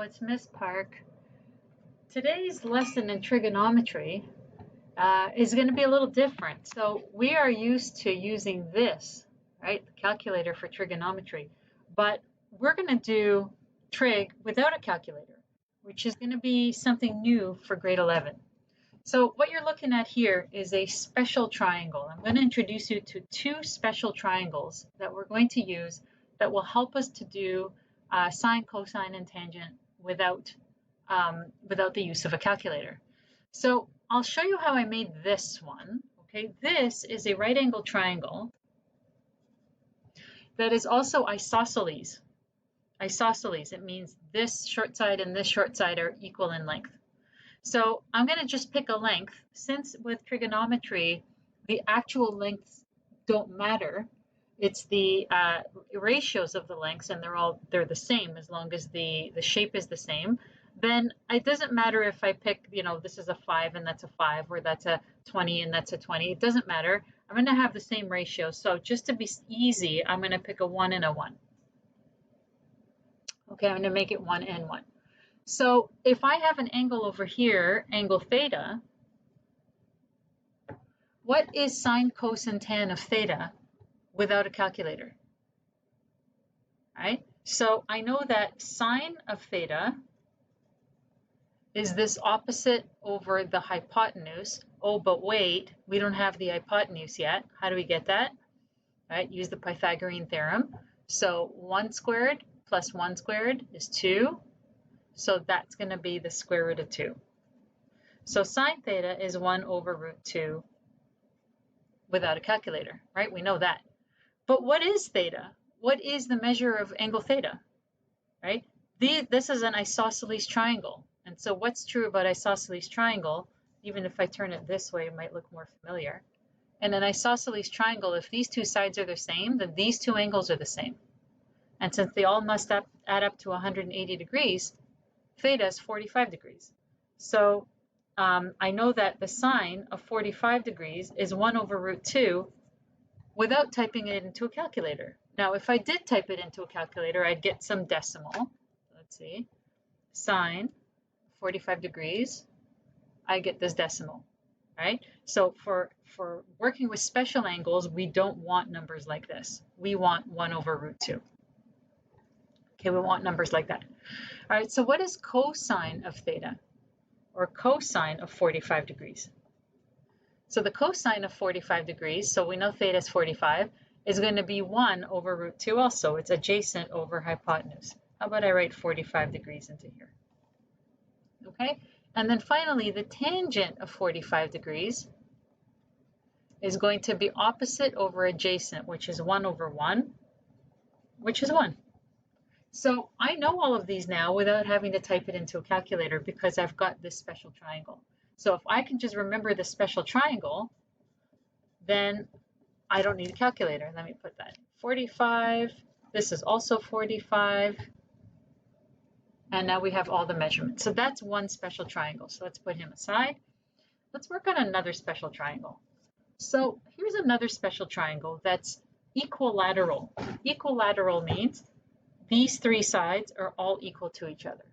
it's Miss Park. Today's lesson in trigonometry is going to be a little different. So we are used to using this, right, the calculator for trigonometry, but we're going to do trig without a calculator, which is going to be something new for grade 11. So what you're looking at here is a special triangle. I'm going to introduce you to two special triangles that we're going to use that will help us to do sine, cosine, and tangent without the use of a calculator. So I'll show you how I made this one. Okay, this is a right angle triangle that is also isosceles. Isosceles, it means this short side and this short side are equal in length. So I'm going to just pick a length. Since with trigonometry, the actual lengths don't matter. It's the ratios of the lengths, and they're the same as long as the shape is the same. Then it doesn't matter if I pick, this is a 5 and that's a 5, or that's a 20 and that's a 20. It doesn't matter. I'm going to have the same ratio. So just to be easy, I'm going to pick a 1 and a 1. Okay, I'm going to make it 1 and 1. So if I have an angle over here, angle theta, what is sine, cos, and tan of theta without a calculator? All right, so I know that sine of theta is this opposite over the hypotenuse. Oh, but wait, we don't have the hypotenuse yet. How do we get that? All right, use the Pythagorean Theorem. So 1 squared plus 1 squared is 2. So that's going to be the square root of 2. So sine theta is 1 over root 2 without a calculator, right? We know that. But what is theta? What is the measure of angle theta, right? This is an isosceles triangle. And so what's true about isosceles triangle, even if I turn it this way, it might look more familiar. In an isosceles triangle, if these two sides are the same, then these two angles are the same. And since they all must add up to 180 degrees, theta is 45 degrees. So I know that the sine of 45 degrees is 1 over root 2 without typing it into a calculator. Now, if I did type it into a calculator, I'd get some decimal. Let's see, sine 45 degrees, I get this decimal, right? So for working with special angles, we don't want numbers like this. We want 1 over root 2. Okay, we want numbers like that. All right, so what is cosine of theta, or cosine of 45 degrees? So the cosine of 45 degrees, so we know theta is 45, is going to be 1 over root 2 also. It's adjacent over hypotenuse. How about I write 45 degrees into here? Okay, and then finally, the tangent of 45 degrees is going to be opposite over adjacent, which is 1 over 1, which is 1. So I know all of these now without having to type it into a calculator because I've got this special triangle. So if I can just remember the special triangle, then I don't need a calculator. Let me put that. 45, this is also 45, and now we have all the measurements. So that's one special triangle. So let's put him aside. Let's work on another special triangle. So here's another special triangle that's equilateral. Equilateral means these three sides are all equal to each other.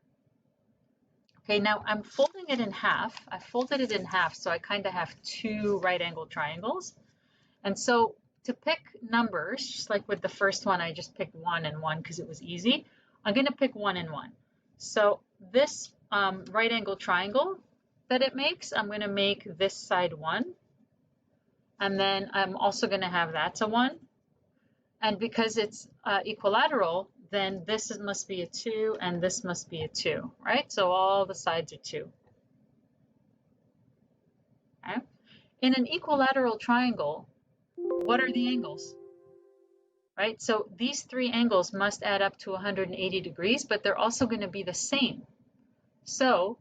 Okay, now I'm folding it in half. I folded it in half, so I kind of have two right angle triangles. And so to pick numbers, just like with the first one, I just picked 1 and 1 because it was easy. I'm going to pick 1 and 1. So this right angle triangle that it makes, I'm going to make this side 1. And then I'm also going to have that's a 1. And because it's equilateral, then this must be a 2 and this must be a 2, right? So all the sides are 2. Okay. In an equilateral triangle, what are the angles? Right? So these three angles must add up to 180 degrees, but they're also going to be the same. So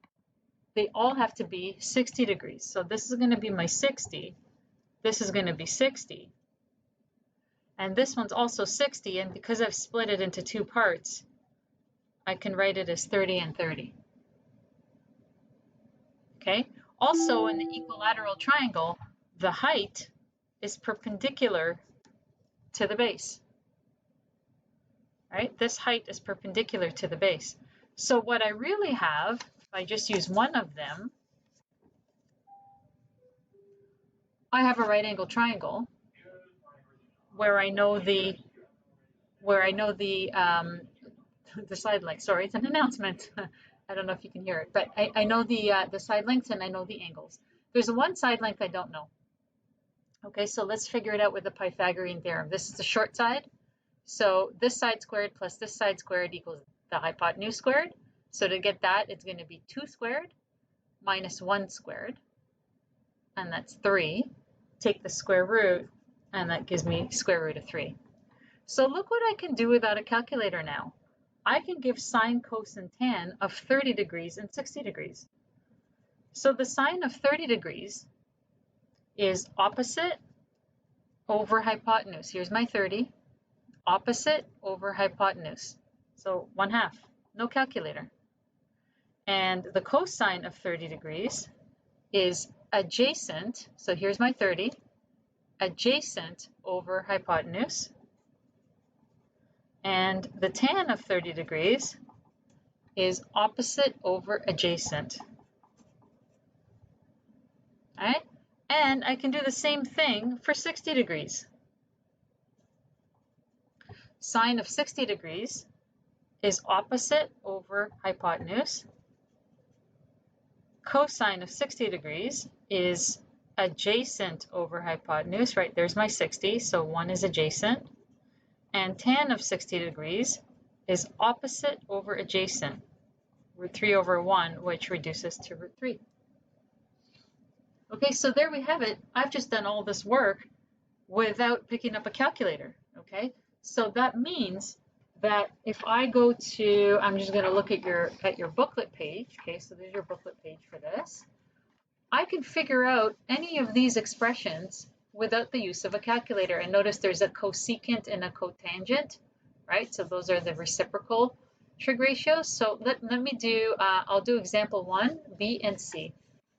they all have to be 60 degrees. So this is going to be my 60. This is going to be 60. And this one's also 60, and because I've split it into two parts, I can write it as 30 and 30. Okay? Also, in the equilateral triangle, the height is perpendicular to the base. Right? This height is perpendicular to the base. So what I really have, if I just use one of them, I have a right angle triangle where I know the the side length. Sorry, it's an announcement. I don't know if you can hear it, but I know the side lengths and I know the angles. There's one side length I don't know. Okay, so let's figure it out with the Pythagorean theorem. This is the short side. So this side squared plus this side squared equals the hypotenuse squared. So to get that, it's going to be 2 squared minus 1 squared, and that's 3. Take the square root, and that gives me square root of 3. So look what I can do without a calculator now. I can give sine, cos, and tan of 30 degrees and 60 degrees. So the sine of 30 degrees is opposite over hypotenuse. Here's my 30. Opposite over hypotenuse. So 1/2. No calculator. And the cosine of 30 degrees is adjacent. So here's my 30. Adjacent over hypotenuse. And the tan of 30 degrees is opposite over adjacent. All right? And I can do the same thing for 60 degrees. Sine of 60 degrees is opposite over hypotenuse. Cosine of 60 degrees is adjacent over hypotenuse. Right, there's my 60, so 1 is adjacent. And tan of 60 degrees is opposite over adjacent, root 3 over 1, which reduces to root 3. Okay, so there we have it. I've just done all this work without picking up a calculator, okay? So that means that if I go to, I'm just going to look at your booklet page, okay? So there's your booklet page for this. I can figure out any of these expressions without the use of a calculator. And notice there's a cosecant and a cotangent, right? So those are the reciprocal trig ratios. So let me do, I'll do example 1, B and C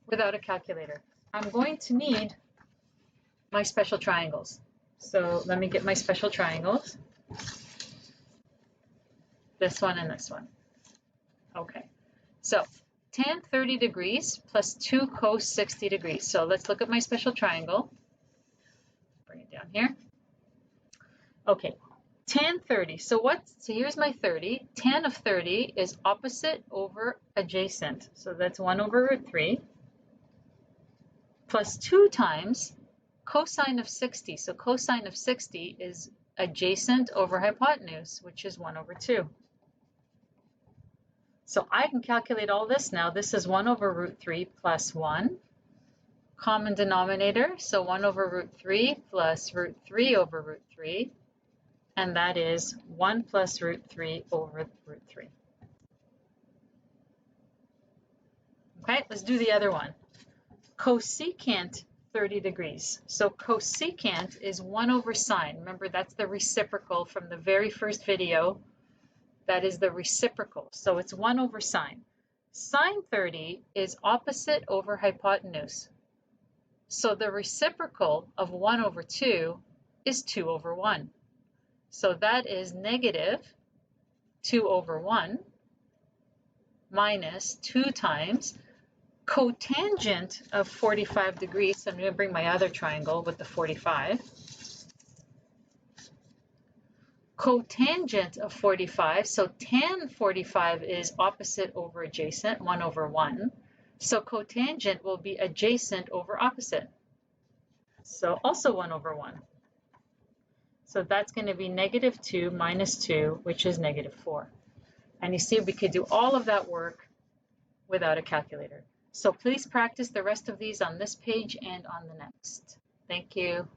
without a calculator. I'm going to need my special triangles. So let me get my special triangles. This one and this one. Okay, so tan 30 degrees plus 2 cos 60 degrees. So let's look at my special triangle. Bring it down here. Okay, tan 30. So here's my 30. Tan of 30 is opposite over adjacent. So that's 1 over root 3 plus 2 times cosine of 60. So cosine of 60 is adjacent over hypotenuse, which is 1 over 2. So I can calculate all this now. This is 1 over root 3 plus 1. Common denominator, so 1 over root 3 plus root 3 over root 3. And that is 1 plus root 3 over root 3. Okay, let's do the other one. Cosecant 30 degrees. So cosecant is 1 over sine. Remember, that's the reciprocal from the very first video. That is the reciprocal. So it's 1 over sine. Sine 30 is opposite over hypotenuse. So the reciprocal of 1 over 2 is 2 over 1. So that is negative 2 over 1 minus 2 times cotangent of 45 degrees. So I'm going to bring my other triangle with the 45. Cotangent of 45, so tan 45 is opposite over adjacent, 1 over 1. So cotangent will be adjacent over opposite. So also 1 over 1. So that's going to be negative 2 minus 2, which is negative 4. And you see, we could do all of that work without a calculator. So please practice the rest of these on this page and on the next. Thank you.